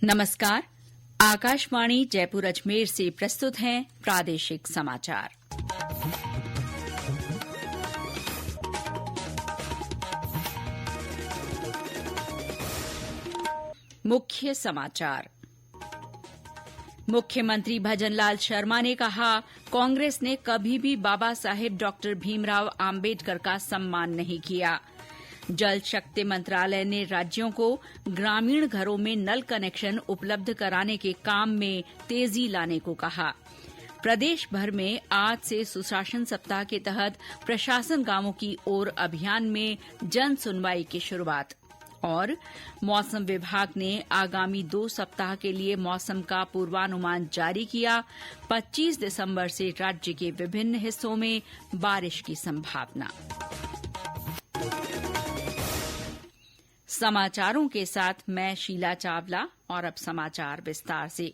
नमस्कार। आकाशवाणी जयपुर अजमेर से प्रस्तुत हैं प्रादेशिक समाचार। मुख्य समाचार। मुख्यमंत्री भजनलाल शर्मा ने कहा, कांग्रेस ने कभी भी बाबा साहेब डॉक्टर भीमराव आम्बेडकर का सम्मान नहीं किया। जल शक्ति मंत्रालय ने राज्यों को ग्रामीण घरों में नल कनेक्शन उपलब्ध कराने के काम में तेजी लाने को कहा। प्रदेश भर में आज से सुशासन सप्ताह के तहत प्रशासन गांवों की ओर अभियान में जन सुनवाई की शुरुआत। और मौसम विभाग ने आगामी 2 सप्ताह के लिए मौसम का पूर्वानुमान जारी किया। 25 दिसंबर से राज्य के विभिन्न हिस्सों में बारिश की संभावना। समाचारों के साथ मैं शीला चावला। और अब समाचार विस्तार से।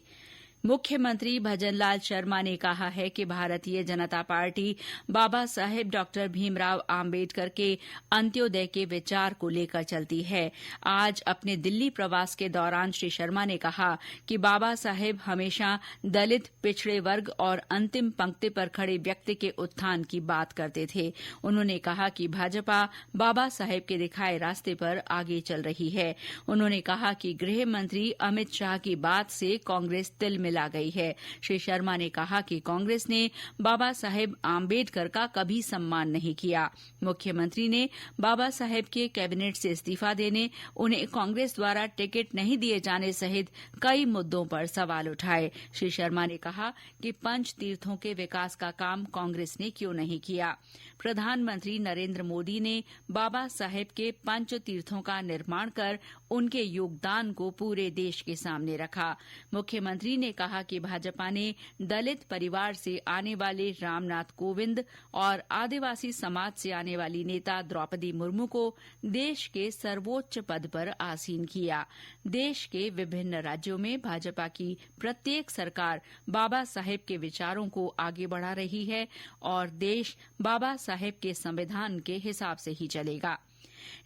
मुख्यमंत्री भजनलाल शर्मा ने कहा है कि भारतीय जनता पार्टी बाबा साहेब डॉक्टर भीमराव आम्बेडकर के अंत्योदय के विचार को लेकर चलती है। आज अपने दिल्ली प्रवास के दौरान श्री शर्मा ने कहा कि बाबा साहेब हमेशा दलित, पिछड़े वर्ग और अंतिम पंक्ति पर खड़े व्यक्ति के उत्थान की बात करते थे। उन्होंने कहा कि भाजपा बाबा साहेब के दिखाए रास्ते पर आगे चल रही है। उन्होंने कहा कि गृह मंत्री अमित शाह की बात से कांग्रेस तिल मिला गई है। श्री शर्मा ने कहा कि कांग्रेस ने बाबा साहेब आम्बेडकर का कभी सम्मान नहीं किया। मुख्यमंत्री ने बाबा साहेब के कैबिनेट से इस्तीफा देने, उन्हें कांग्रेस द्वारा टिकट नहीं दिए जाने सहित कई मुद्दों पर सवाल उठाए। श्री शर्मा ने कहा कि पंच तीर्थों के विकास का काम कांग्रेस ने क्यों नहीं किया। प्रधानमंत्री नरेंद्र मोदी ने बाबा साहेब के पंच तीर्थों का निर्माण कर उनके योगदान को पूरे देश के सामने रखा। मुख्यमंत्री ने कहा कि भाजपा ने दलित परिवार से आने वाले रामनाथ कोविंद और आदिवासी समाज से आने वाली नेता द्रौपदी मुर्मू को देश के सर्वोच्च पद पर आसीन किया। देश के विभिन्न राज्यों में भाजपा की प्रत्येक सरकार बाबा साहेब के विचारों को आगे बढ़ा रही है और देश बाबा साहेब के संविधान के हिसाब से ही चलेगा।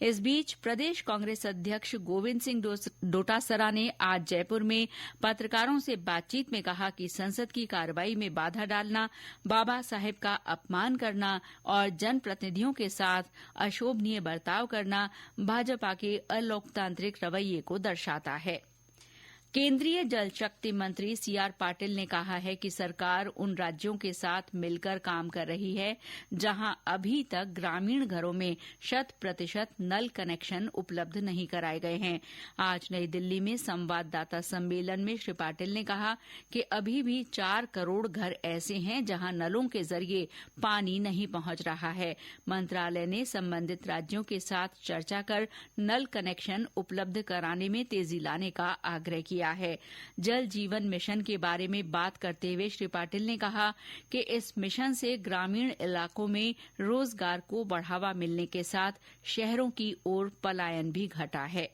इस बीच प्रदेश कांग्रेस अध्यक्ष गोविंद सिंह डोटासरा ने आज जयपुर में पत्रकारों से बातचीत में कहा कि संसद की कार्रवाई में बाधा डालना, बाबा साहेब का अपमान करना और जनप्रतिनिधियों के साथ अशोभनीय बर्ताव करना भाजपा के अलोकतांत्रिक रवैये को दर्शाता है। केंद्रीय जल शक्ति मंत्री सीआर पाटिल ने कहा है कि सरकार उन राज्यों के साथ मिलकर काम कर रही है जहां अभी तक ग्रामीण घरों में 100% नल कनेक्शन उपलब्ध नहीं कराए गए हैं। आज नई दिल्ली में संवाददाता सम्मेलन में श्री पाटिल ने कहा कि अभी भी 4 करोड़ घर ऐसे हैं जहां नलों के जरिए पानी नहीं पहुंच रहा है। मंत्रालय ने संबंधित राज्यों के साथ चर्चा कर नल कनेक्शन उपलब्ध कराने में तेजी लाने का आग्रह किया है। जल जीवन मिशन के बारे में बात करते हुए श्री पाटिल ने कहा कि इस मिशन से ग्रामीण इलाकों में रोजगार को बढ़ावा मिलने के साथ शहरों की ओर पलायन भी घटा है।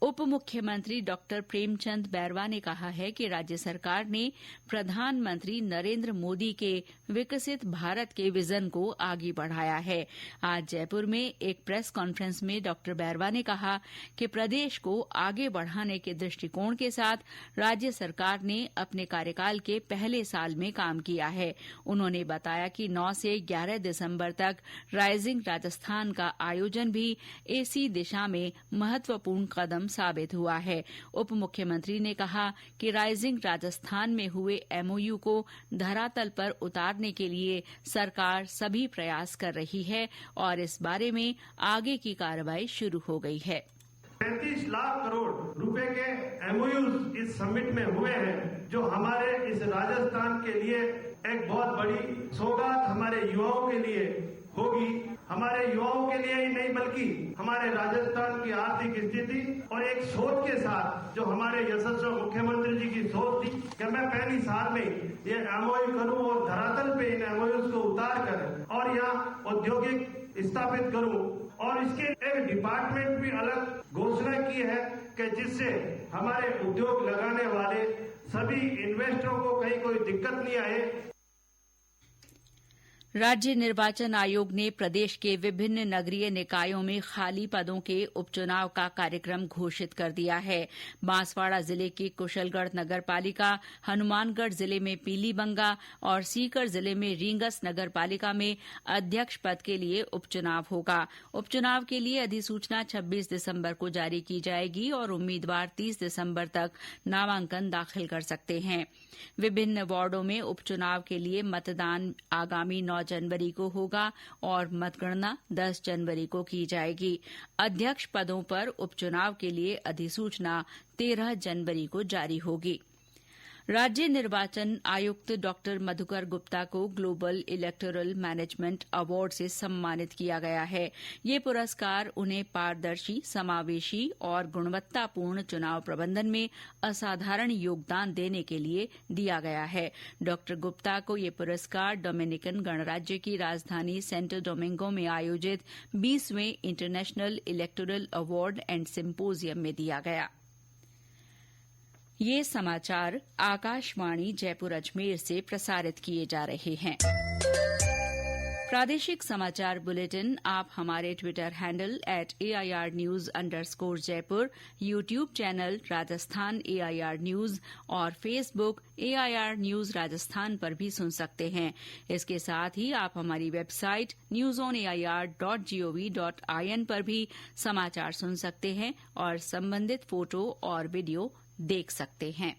उप मुख्यमंत्री डॉक्टर प्रेमचंद बैरवा ने कहा है कि राज्य सरकार ने प्रधानमंत्री नरेंद्र मोदी के विकसित भारत के विजन को आगे बढ़ाया है। आज जयपुर में एक प्रेस कॉन्फ्रेंस में डॉक्टर बैरवा ने कहा कि प्रदेश को आगे बढ़ाने के दृष्टिकोण के साथ राज्य सरकार ने अपने कार्यकाल के पहले साल में काम किया है। उन्होंने बताया कि 9 से 11 दिसंबर तक राइजिंग राजस्थान का आयोजन भी इसी दिशा में महत्वपूर्ण कदम साबित हुआ है। उप मुख्यमंत्री ने कहा कि राइजिंग राजस्थान में हुए एमओयू को धरातल पर उतारने के लिए सरकार सभी प्रयास कर रही है और इस बारे में आगे की कार्रवाई शुरू हो गई है। 35 लाख करोड़ रुपए के एमओयू इस समिट में हुए हैं, जो हमारे इस राजस्थान के लिए एक बहुत बड़ी सौगात हमारे युवाओं के लिए होगी। हमारे युवाओं के लिए ही नहीं बल्कि हमारे राजस्थान की आर्थिक स्थिति और एक सोच के साथ जो हमारे यशस्वी मुख्यमंत्री जी की सोच थी कि मैं पहली साल में ये एमओयू करूं और धरातल पे इन एमओयू को उतार कर और यहाँ औद्योगिक स्थापित करूं और इसके एक डिपार्टमेंट भी अलग घोषणा की है कि जिससे हमारे उद्योग लगाने वाले सभी इन्वेस्टरों को कहीं कोई दिक्कत नहीं आए। राज्य निर्वाचन आयोग ने प्रदेश के विभिन्न नगरीय निकायों में खाली पदों के उपचुनाव का कार्यक्रम घोषित कर दिया है। बांसवाड़ा जिले के कुशलगढ़ नगरपालिका, हनुमानगढ़ जिले में पीलीबंगा और सीकर जिले में रींगस नगरपालिका में अध्यक्ष पद के लिए उपचुनाव होगा। उपचुनाव के लिए अधिसूचना 26 दिसंबर को जारी की जाएगी और उम्मीदवार 30 दिसंबर तक नामांकन दाखिल कर सकते हैं। विभिन्न वार्डों में उपचुनाव के लिए मतदान आगामी 9 जनवरी को होगा और मतगणना 10 जनवरी को की जाएगी। अध्यक्ष पदों पर उपचुनाव के लिए अधिसूचना 13 जनवरी को जारी होगी। राज्य निर्वाचन आयुक्त डॉ मधुकर गुप्ता को ग्लोबल इलेक्टोरल मैनेजमेंट अवार्ड से सम्मानित किया गया है। ये पुरस्कार उन्हें पारदर्शी, समावेशी और गुणवत्तापूर्ण चुनाव प्रबंधन में असाधारण योगदान देने के लिए दिया गया है। डॉ गुप्ता को ये पुरस्कार डोमिनिकन गणराज्य की राजधानी सेंटो डोमिंगो में आयोजित 20वें international electoral award and symposium में दिया गया। ये समाचार आकाशवाणी जयपुर अजमेर से प्रसारित किए जा रहे हैं। प्रादेशिक समाचार बुलेटिन आप हमारे ट्विटर हैंडल @AIRnews_जयपुर, YouTube channel Rajasthan AIR news और फेसबुक AIR न्यूज राजस्थान पर भी सुन सकते हैं। इसके साथ ही आप हमारी वेबसाइट newsonair.gov.in पर भी समाचार सुन सकते हैं और संबंधित फोटो और वीडियो देख सकते हैं।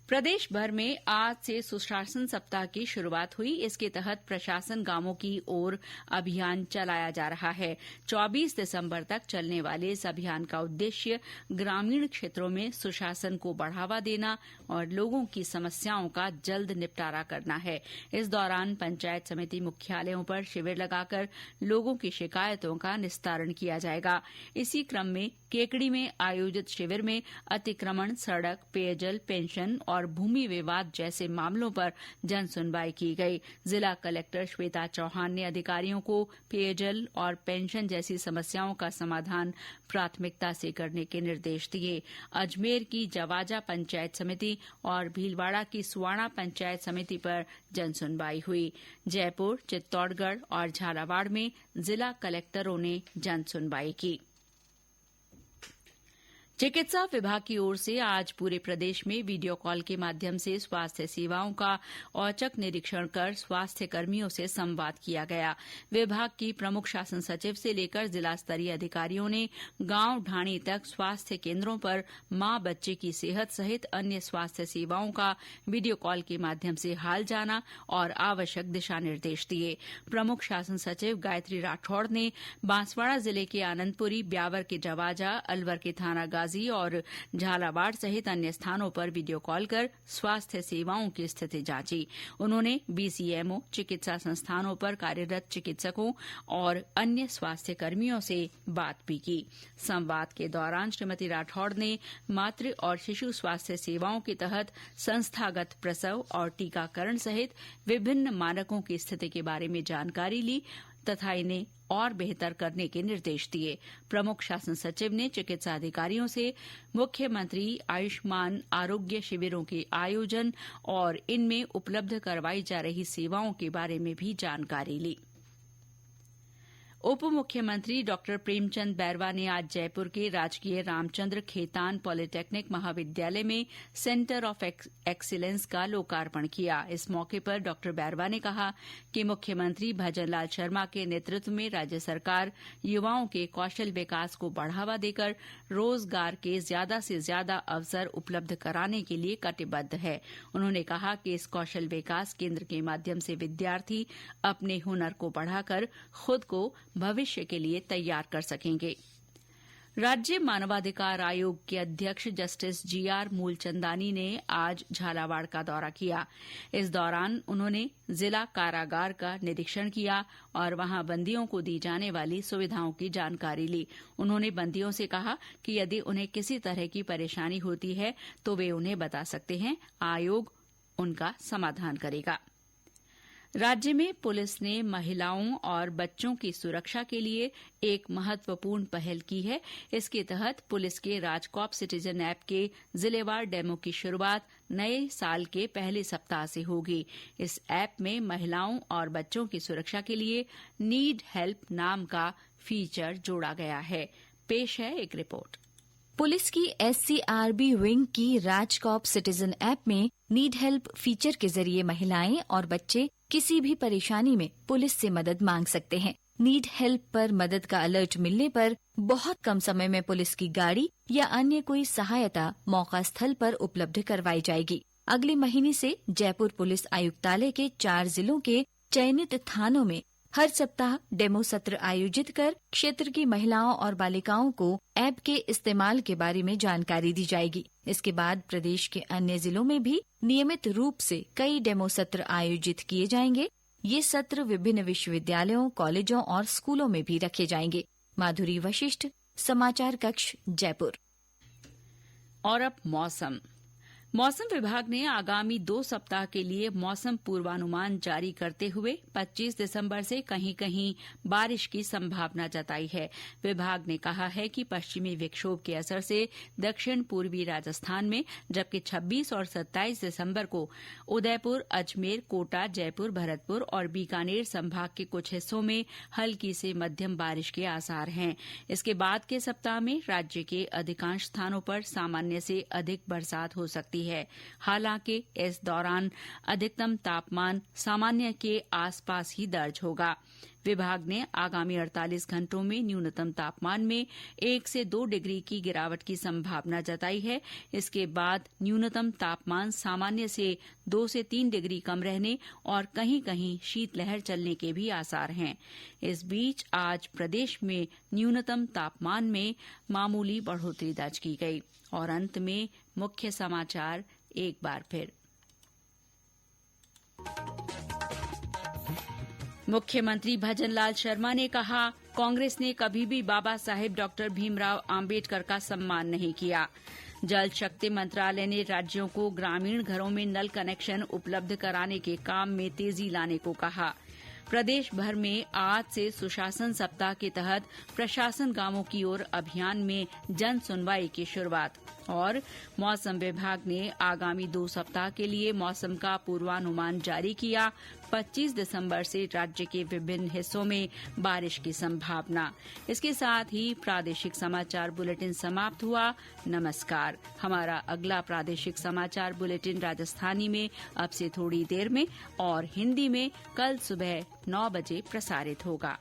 प्रदेश भर में आज से सुशासन सप्ताह की शुरुआत हुई। इसके तहत प्रशासन गांवों की ओर अभियान चलाया जा रहा है। 24 दिसंबर तक चलने वाले इस अभियान का उद्देश्य ग्रामीण क्षेत्रों में सुशासन को बढ़ावा देना और लोगों की समस्याओं का जल्द निपटारा करना है। इस दौरान पंचायत समिति मुख्यालयों पर शिविर लगाकर लोगों की शिकायतों का निस्तारण किया जाएगा। इसी क्रम में केकड़ी में आयोजित शिविर में अतिक्रमण, सड़क, पेयजल, पेंशन और भूमि विवाद जैसे मामलों पर जन सुनवाई की गई। जिला कलेक्टर श्वेता चौहान ने अधिकारियों को पेयजल और पेंशन जैसी समस्याओं का समाधान प्राथमिकता से करने के निर्देश दिए। अजमेर की जवाजा पंचायत समिति और भीलवाड़ा की सुवाणा पंचायत समिति पर जन सुनवाई हुई। जयपुर, चित्तौड़गढ़ और झालावाड़ में जिला कलेक्टरों ने जन सुनवाई की। चिकित्सा विभाग की ओर से आज पूरे प्रदेश में वीडियो कॉल के माध्यम से स्वास्थ्य सेवाओं का औचक निरीक्षण कर स्वास्थ्य कर्मियों से संवाद किया गया। विभाग की प्रमुख शासन सचिव से लेकर जिला स्तरीय अधिकारियों ने गांव ढाणी तक स्वास्थ्य केन्द्रों पर मां बच्चे की सेहत सहित अन्य स्वास्थ्य सेवाओं का वीडियो कॉल के माध्यम से हाल जाना और आवश्यक दिशा निर्देश दिए। प्रमुख शासन सचिव गायत्री राठौड़ ने बांसवाड़ा जिले के आनंदपुरी, ब्यावर के जवाजा, अलवर के थाना और झालावाड़ सहित अन्य स्थानों पर वीडियो कॉल कर स्वास्थ्य सेवाओं की स्थिति जांची। उन्होंने BCMO, चिकित्सा संस्थानों पर कार्यरत चिकित्सकों और अन्य स्वास्थ्य कर्मियों से बात भी की। संवाद के दौरान श्रीमती राठौड़ ने मातृ और शिशु स्वास्थ्य सेवाओं के तहत संस्थागत प्रसव और टीकाकरण सहित विभिन्न मानकों की स्थिति के बारे में जानकारी ली तथा इन्हें और बेहतर करने के निर्देश दिए। प्रमुख शासन सचिव ने चिकित्सा अधिकारियों से मुख्यमंत्री आयुष्मान आरोग्य शिविरों के आयोजन और इनमें उपलब्ध करवाई जा रही सेवाओं के बारे में भी जानकारी ली। उप मुख्यमंत्री डॉ प्रेमचंद बैरवा ने आज जयपुर के राजकीय रामचंद्र खेतान पॉलिटेक्निक महाविद्यालय में सेंटर ऑफ एक्सीलेंस का लोकार्पण किया। इस मौके पर डॉ बैरवा ने कहा कि मुख्यमंत्री भजनलाल शर्मा के नेतृत्व में राज्य सरकार युवाओं के कौशल विकास को बढ़ावा देकर रोजगार के ज्यादा से ज्यादा अवसर उपलब्ध कराने के लिए कटिबद्ध है। उन्होंने कहा कि इस कौशल विकास केंद्र के माध्यम से विद्यार्थी अपने हुनर को बढ़ाकर खुद को भविष्य के लिए तैयार कर सकेंगे। राज्य मानवाधिकार आयोग के अध्यक्ष जस्टिस GR मूलचंदानी ने आज झालावाड़ का दौरा किया। इस दौरान उन्होंने जिला कारागार का निरीक्षण किया और वहां बंदियों को दी जाने वाली सुविधाओं की जानकारी ली। उन्होंने बंदियों से कहा कि यदि उन्हें किसी तरह की परेशानी होती है तो वे उन्हें बता सकते हैं, आयोग उनका समाधान करेगा। राज्य में पुलिस ने महिलाओं और बच्चों की सुरक्षा के लिए एक महत्वपूर्ण पहल की है। इसके तहत पुलिस के राजकॉप सिटीजन ऐप के जिलेवार डेमो की शुरूआत नए साल के पहले सप्ताह से होगी। इस ऐप में महिलाओं और बच्चों की सुरक्षा के लिए नीड हेल्प नाम का फीचर जोड़ा गया है। पेश है एक रिपोर्ट। पुलिस की SCRB विंग की राजकॉप सिटीजन ऐप में नीड हेल्प फीचर के जरिए महिलाएं और बच्चे किसी भी परेशानी में पुलिस से मदद मांग सकते हैं। नीड हेल्प पर मदद का अलर्ट मिलने पर बहुत कम समय में पुलिस की गाड़ी या अन्य कोई सहायता मौका स्थल पर उपलब्ध करवाई जाएगी। अगले महीने से जयपुर पुलिस आयुक्तालय के 4 जिलों के चयनित थानों में हर सप्ताह डेमो सत्र आयोजित कर क्षेत्र की महिलाओं और बालिकाओं को ऐप के इस्तेमाल के बारे में जानकारी दी जाएगी। इसके बाद प्रदेश के अन्य जिलों में भी नियमित रूप से कई डेमो सत्र आयोजित किए जाएंगे। ये सत्र विभिन्न विश्वविद्यालयों, कॉलेजों और स्कूलों में भी रखे जाएंगे। माधुरी वशिष्ठ, समाचार कक्ष, जयपुर। और अब मौसम विभाग ने आगामी 2 सप्ताह के लिए मौसम पूर्वानुमान जारी करते हुए 25 दिसंबर से कहीं कहीं बारिश की संभावना जताई है। विभाग ने कहा है कि पश्चिमी विक्षोभ के असर से दक्षिण पूर्वी राजस्थान में, जबकि 26 और 27 दिसंबर को उदयपुर, अजमेर, कोटा, जयपुर, भरतपुर और बीकानेर संभाग के कुछ हिस्सों में हल्की से मध्यम बारिश के आसार हैं। इसके बाद के सप्ताह में राज्य के अधिकांश स्थानों पर सामान्य से अधिक बरसात हो सकती है। हालांकि इस दौरान अधिकतम तापमान सामान्य के आसपास ही दर्ज होगा। विभाग ने आगामी 48 घंटों में न्यूनतम तापमान में 1 से 2 डिग्री की गिरावट की संभावना जताई है। इसके बाद न्यूनतम तापमान सामान्य से 2 से 3 डिग्री कम रहने और कहीं कहीं शीतलहर चलने के भी आसार हैं। इस बीच आज प्रदेश में न्यूनतम तापमान में मामूली बढ़ोतरी दर्ज की गई। और अंत में मुख्य समाचार एक बार फिर। मुख्यमंत्री भजनलाल शर्मा ने कहा, कांग्रेस ने कभी भी बाबा साहेब डॉक्टर भीमराव आम्बेडकर का सम्मान नहीं किया। जल शक्ति मंत्रालय ने राज्यों को ग्रामीण घरों में नल कनेक्शन उपलब्ध कराने के काम में तेजी लाने को कहा। प्रदेश भर में आज से सुशासन सप्ताह के तहत प्रशासन गांवों की ओर अभियान में जन सुनवाई की शुरुआत। और मौसम विभाग ने आगामी 2 सप्ताह के लिए मौसम का पूर्वानुमान जारी किया। 25 दिसंबर से राज्य के विभिन्न हिस्सों में बारिश की संभावना। इसके साथ ही प्रादेशिक समाचार बुलेटिन समाप्त हुआ। नमस्कार। हमारा अगला प्रादेशिक समाचार बुलेटिन राजस्थानी में अब से थोड़ी देर में और हिंदी में कल सुबह 9 बजे प्रसारित होगा।